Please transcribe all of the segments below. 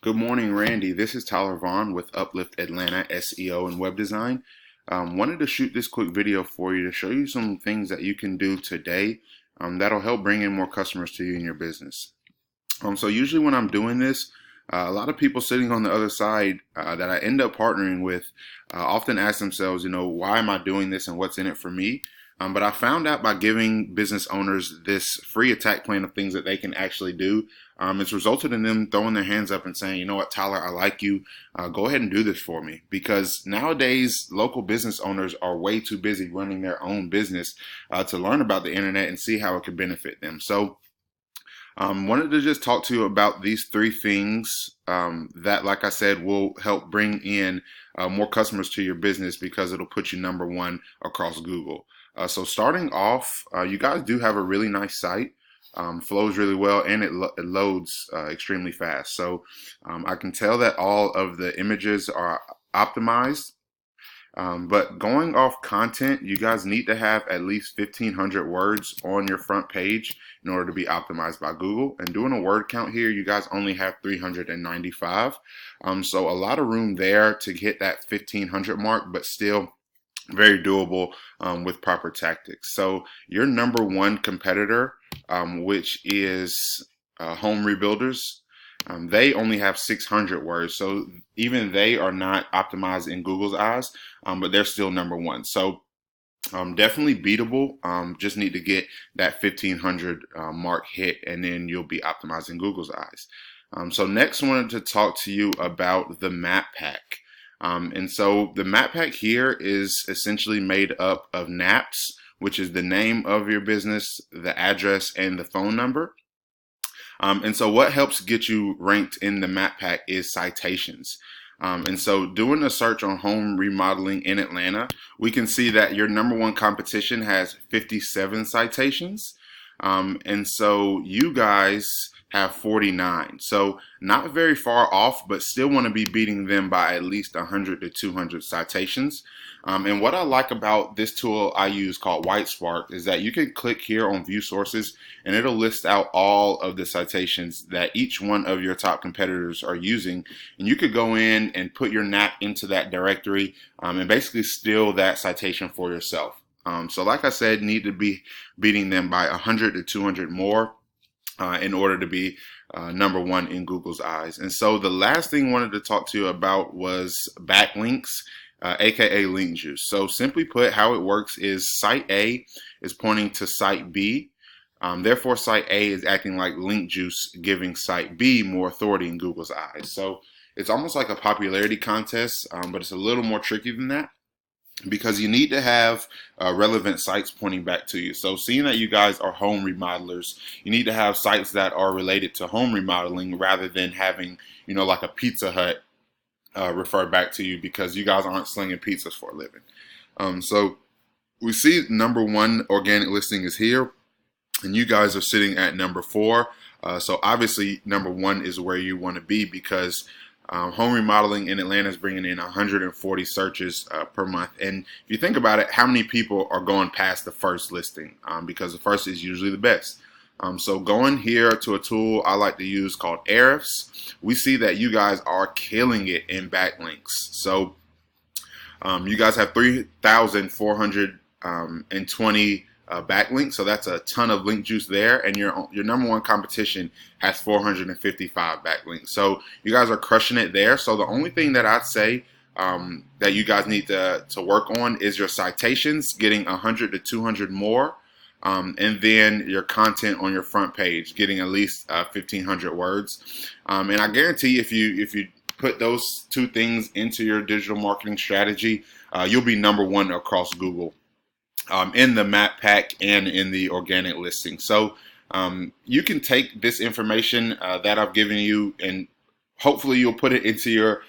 Good morning, Randy. This is Tyler Vaughn with Uplift Atlanta SEO and Web Design. Wanted to shoot this quick video for you to show you some things that you can do today that'll help bring in more customers to you in your business. So usually when I'm doing this, a lot of people sitting on the other side that I end up partnering with often ask themselves, why am I doing this and what's in it for me? But I found out by giving business owners this free attack plan of things that they can actually do, it's resulted in them throwing their hands up and saying, you know what, Tyler, I like you. Go ahead and do this for me. Because nowadays, local business owners are way too busy running their own business to learn about the internet and see how it can benefit them. So wanted to just talk to you about these three things that, like I said, will help bring in more customers to your business because it'll put you number one across Google. So starting off, you guys do have a really nice site, flows really well, and it loads extremely fast. So I can tell that all of the images are optimized. But going off content, you guys need to have at least 1,500 words on your front page in order to be optimized by Google. And doing a word count here, you guys only have 395. So a lot of room there to hit that 1,500 mark, but still very doable with proper tactics. So your number one competitor, which is Home Rebuilders, they only have 600 words. So even they are not optimized in Google's eyes, but they're still number one. So definitely beatable. Just need to get that 1,500 mark hit, and then you'll be optimized in Google's eyes. So next, I wanted to talk to you about the map pack. And so the map pack here is essentially made up of NAPs, which is the name of your business, the address, and the phone number. And so what helps get you ranked in the map pack is citations. And so doing a search on home remodeling in Atlanta, we can see that your number one competition has 57 citations. And so you guys have 49. So not very far off, but still want to be beating them by at least 100 to 200 citations. And what I like about this tool I use called WhiteSpark is that you can click here on view sources and it'll list out all of the citations that each one of your top competitors are using. And you could go in and put your NAP into that directory and basically steal that citation for yourself. So like I said, need to be beating them by 100 to 200 more in order to be number one in Google's eyes. And so the last thing I wanted to talk to you about was backlinks, aka link juice. So simply put, how it works is site A is pointing to site B. Therefore, site A is acting like link juice, giving site B more authority in Google's eyes. So it's almost like a popularity contest, but it's a little more tricky than that, because you need to have relevant sites pointing back to you. So seeing that you guys are home remodelers, you need to have sites that are related to home remodeling rather than having, like a Pizza Hut refer back to you, because you guys aren't slinging pizzas for a living. So we see number one organic listing is here, and you guys are sitting at number 4. So obviously number 1 is where you want to be, because home remodeling in Atlanta is bringing in 140 searches per month. And if you think about it, how many people are going past the first listing? Because the first is usually the best. So going here to a tool I like to use called Ahrefs, we see that you guys are killing it in backlinks. So you guys have 3,420 backlinks, so that's a ton of link juice there, and your number one competition has 455 backlinks. So you guys are crushing it there. So the only thing that I'd say that you guys need to work on is your citations, getting 100 to 200 more, and then your content on your front page, getting at least 1,500 words. And I guarantee if you put those two things into your digital marketing strategy, you'll be number one across Google. In the map pack and in the organic listing. So you can take this information that I've given you, and hopefully you'll put it into your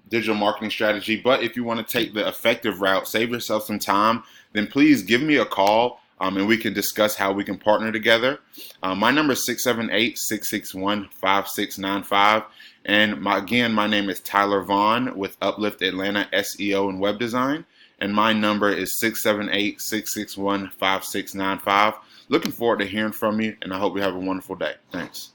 digital marketing strategy. But if you want to take the effective route, save yourself some time, then please give me a call and we can discuss how we can partner together. My number is 678-661-5695. And my name is Tyler Vaughn with Uplift Atlanta SEO and Web Design. And my number is 678-661-5695. Looking forward to hearing from you, and I hope you have a wonderful day. Thanks.